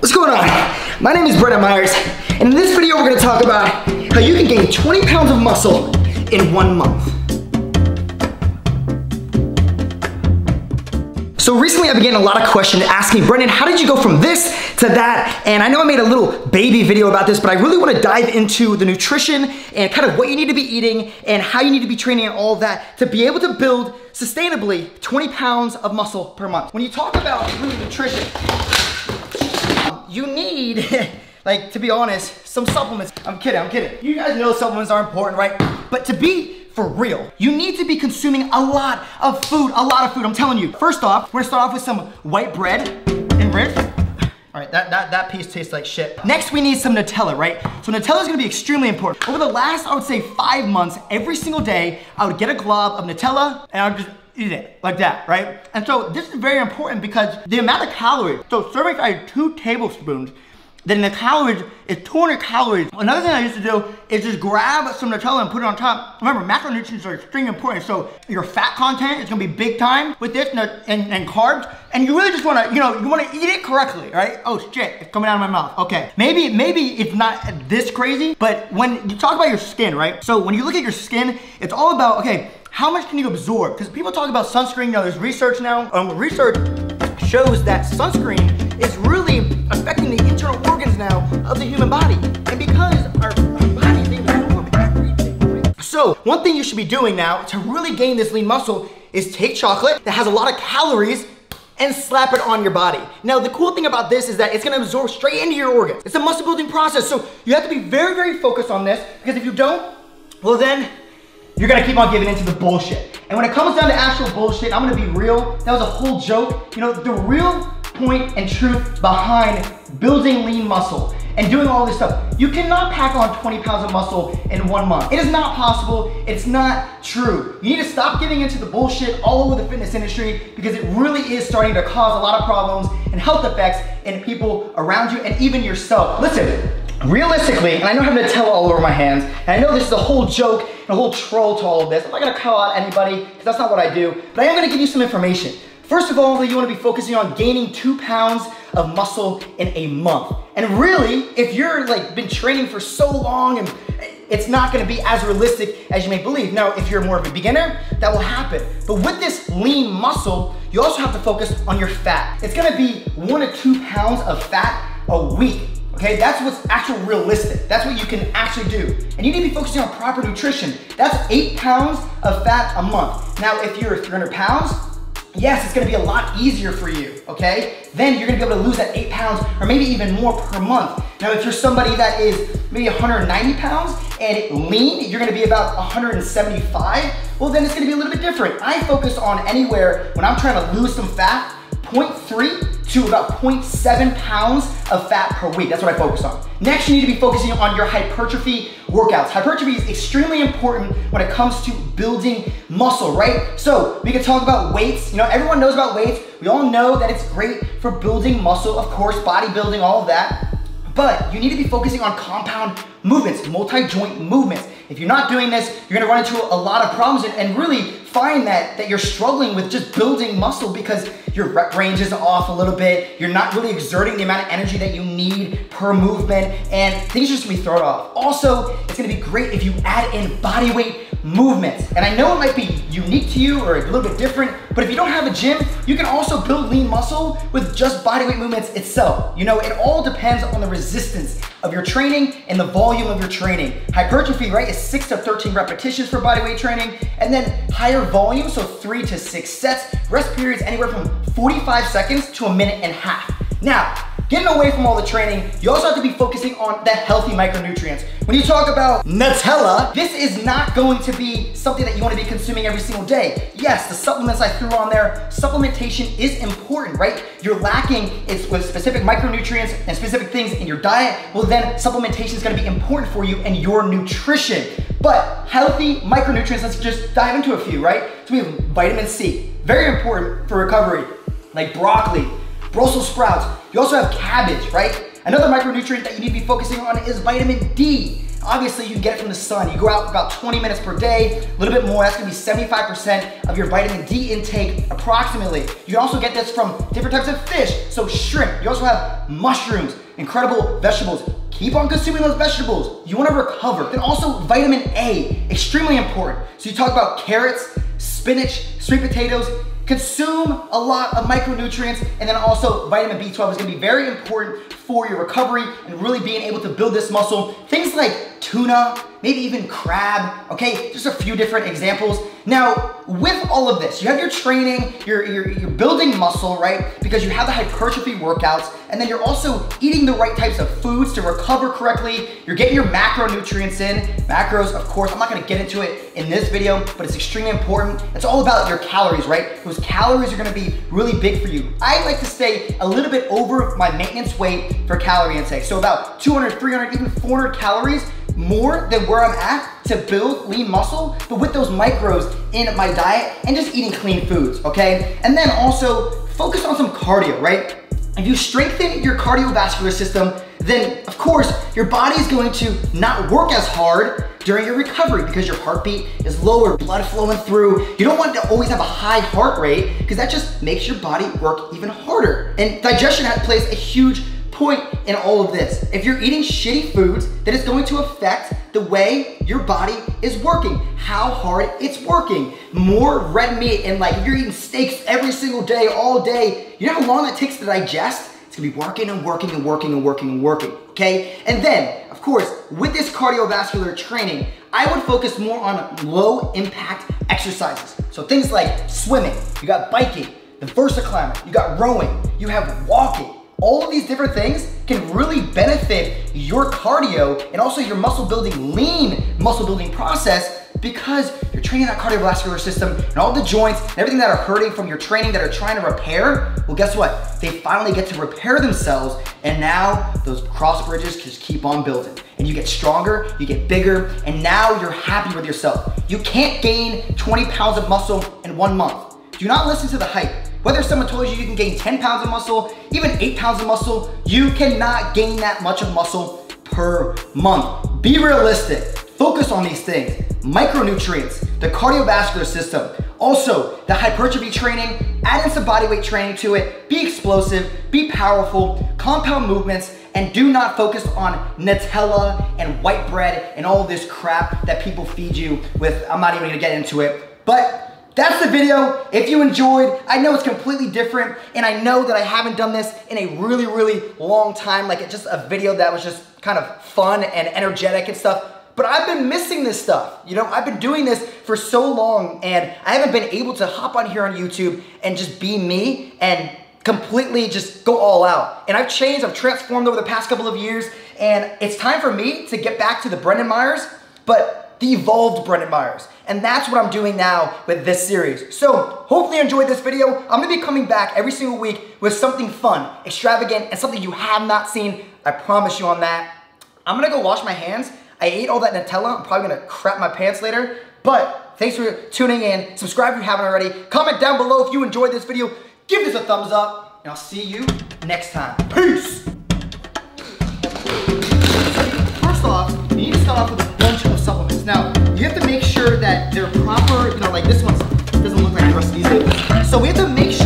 What's going on? My name is Brennan Myers, and in this video we're going to talk about how you can gain 20 pounds of muscle in 1 month. So recently I've been getting a lot of questions asking, Brennan, how did you go from this to that? And I know I made a little baby video about this, but I really want to dive into the nutrition and kind of what you need to be eating and how you need to be training and all of that to be able to build sustainably 20 pounds of muscle per month. When you talk about really nutrition, you need, like, to be honest, some supplements. I'm kidding. You guys know supplements are important, right? But to be for real, you need to be consuming a lot of food, I'm telling you. First off, we're gonna start off with some white bread and rinse. All right, that piece tastes like shit. Next, we need some Nutella, right? So Nutella is gonna be extremely important. Over the last, I would say 5 months, every single day, I would get a glob of Nutella and I would just eat it like that, right? And so this is very important because the amount of calories, so serving size 2 tablespoons, then the calories is 200 calories. Another thing I used to do is just grab some Nutella and put it on top. Remember, macronutrients are extremely important. So your fat content is gonna be big time with this and carbs. And you really just wanna, you wanna eat it correctly, right? Oh shit, it's coming out of my mouth. Okay, maybe it's not this crazy, but when you talk about your skin, right? So when you look at your skin, it's all about, okay, how much can you absorb? Because people talk about sunscreen, there's research now. Research shows that sunscreen is really affecting the internal organs now of the human body. And because our body, they absorb everything, right? So one thing you should be doing now to really gain this lean muscle is take chocolate that has a lot of calories and slap it on your body. Now, the cool thing about this is that it's gonna absorb straight into your organs. It's a muscle building process. So you have to be very, very focused on this, because if you don't, well then, you're gonna keep on giving into the bullshit. And when it comes down to actual bullshit, I'm gonna be real, that was a whole joke. The real point and truth behind building lean muscle and doing all this stuff, you cannot pack on 20 pounds of muscle in 1 month. It is not possible, it's not true. You need to stop giving into the bullshit all over the fitness industry, because it really is starting to cause a lot of problems and health effects in people around you and even yourself. Listen, realistically, and I know I have Nutella all over my hands, and I know this is a whole joke and a whole troll to all of this. I'm not gonna call out anybody, because that's not what I do, but I am gonna give you some information. First of all, you wanna be focusing on gaining 2 pounds of muscle in a month. And really, if you're been training for so long, and it's not gonna be as realistic as you may believe. Now, if you're more of a beginner, that will happen. But with this lean muscle, you also have to focus on your fat. It's gonna be 1 to 2 pounds of fat a week. Okay, that's what's actually realistic. That's what you can actually do. And you need to be focusing on proper nutrition. That's 8 pounds of fat a month. Now, if you're 300 pounds, yes, it's gonna be a lot easier for you, okay? Then you're gonna be able to lose that 8 pounds or maybe even more per month. Now, if you're somebody that is maybe 190 pounds and lean, you're gonna be about 175, well, then it's gonna be a little bit different. I focus on anywhere, when I'm trying to lose some fat, 0.3 to about 0.7 pounds of fat per week. That's what I focus on. Next, you need to be focusing on your hypertrophy workouts. Hypertrophy is extremely important when it comes to building muscle, right? So we can talk about weights. Everyone knows about weights. We all know that it's great for building muscle, of course, bodybuilding, all of that. But you need to be focusing on compound movements, multi-joint movements. If you're not doing this, you're gonna run into a lot of problems and really find that you're struggling with just building muscle because your rep range is off a little bit. You're not really exerting the amount of energy that you need per movement, and things are just gonna be thrown off. Also, it's gonna be great if you add in body weight movements. And I know it might be unique to you or a little bit different, but if you don't have a gym, you can also build lean muscle with just body weight movements itself. It all depends on the resistance of your training and the volume of your training. Hypertrophy, right, is 6 to 13 repetitions for body weight training, and then higher volume, so 3 to 6 sets, rest periods anywhere from 45 seconds to 1.5 minutes. Now, getting away from all the training, you also have to be focusing on the healthy micronutrients. When you talk about Nutella, this is not going to be something that you want to be consuming every single day. Yes, the supplements I threw on there, supplementation is important, right? You're lacking with specific micronutrients and specific things in your diet, well then supplementation is going to be important for you and your nutrition. But healthy micronutrients, let's just dive into a few, right? So we have vitamin C, very important for recovery, like broccoli, Brussels sprouts. You also have cabbage, right? Another micronutrient that you need to be focusing on is vitamin D. Obviously, you can get it from the sun. You go out about 20 minutes per day, a little bit more. That's gonna be 75% of your vitamin D intake approximately. You can also get this from different types of fish, so shrimp. You also have mushrooms, incredible vegetables. Keep on consuming those vegetables. You wanna recover. Then also vitamin A, extremely important. So you talk about carrots, spinach, sweet potatoes. Consume a lot of micronutrients, and then also vitamin B12 is gonna be very important for your recovery and really being able to build this muscle. Things like tuna, maybe even crab, okay? Just a few different examples. Now, with all of this, you have your training, you're building muscle, right? Because you have the hypertrophy workouts, and then you're also eating the right types of foods to recover correctly. You're getting your macronutrients in. Macros, of course, I'm not gonna get into it in this video, but it's extremely important. It's all about your calories, right? Those calories are gonna be really big for you. I like to stay a little bit over my maintenance weight for calorie intake. So about 200, 300, even 400 calories more than where I'm at to build lean muscle, but with those micros in my diet and just eating clean foods, okay? And then also focus on some cardio, right? If you strengthen your cardiovascular system, then of course your body is going to not work as hard during your recovery because your heartbeat is lower, blood flowing through. You don't want to always have a high heart rate because that just makes your body work even harder. And digestion plays a huge point in all of this. If you're eating shitty foods, then it's going to affect the way your body is working, how hard it's working. More red meat and like if you're eating steaks every single day, all day, you know how long that takes to digest? It's gonna be working and working and working and working and working, okay? And then, of course, with this cardiovascular training, I would focus more on low impact exercises. So things like swimming, you got biking, the VersaClimber, you got rowing, you have walking. All of these different things can really benefit your cardio and also your muscle building, lean muscle building process because you're training that cardiovascular system and all the joints and everything that are hurting from your training that are trying to repair. Well, guess what? They finally get to repair themselves and now those cross bridges just keep on building. And you get stronger, you get bigger, and now you're happy with yourself. You can't gain 20 pounds of muscle in 1 month. Do not listen to the hype. Whether someone told you you can gain 10 pounds of muscle, even 8 pounds of muscle, you cannot gain that much of muscle per month. Be realistic, focus on these things. Micronutrients, the cardiovascular system, also the hypertrophy training, add in some bodyweight training to it, be explosive, be powerful, compound movements, and do not focus on Nutella and white bread and all this crap that people feed you with. I'm not even gonna get into it, but that's the video. If you enjoyed, I know it's completely different and I know that I haven't done this in a really, really long time, like it's just a video that was just kind of fun and energetic and stuff, but I've been missing this stuff. You know, I've been doing this for so long and I haven't been able to hop on here on YouTube and just be me and completely just go all out. And I've changed, I've transformed over the past couple of years and it's time for me to get back to the Brendan Myers, but the evolved Brendan Myers. And that's what I'm doing now with this series. So hopefully you enjoyed this video. I'm gonna be coming back every single week with something fun, extravagant, and something you have not seen. I promise you on that. I'm gonna go wash my hands. I ate all that Nutella. I'm probably gonna crap my pants later. But thanks for tuning in. Subscribe if you haven't already. Comment down below if you enjoyed this video. Give this a thumbs up, and I'll see you next time. Peace! First off, you need to start off with a bunch of supplements. Now, you have to make sure that they're proper, you know, like this one doesn't look like the rest of these. So we have to make sure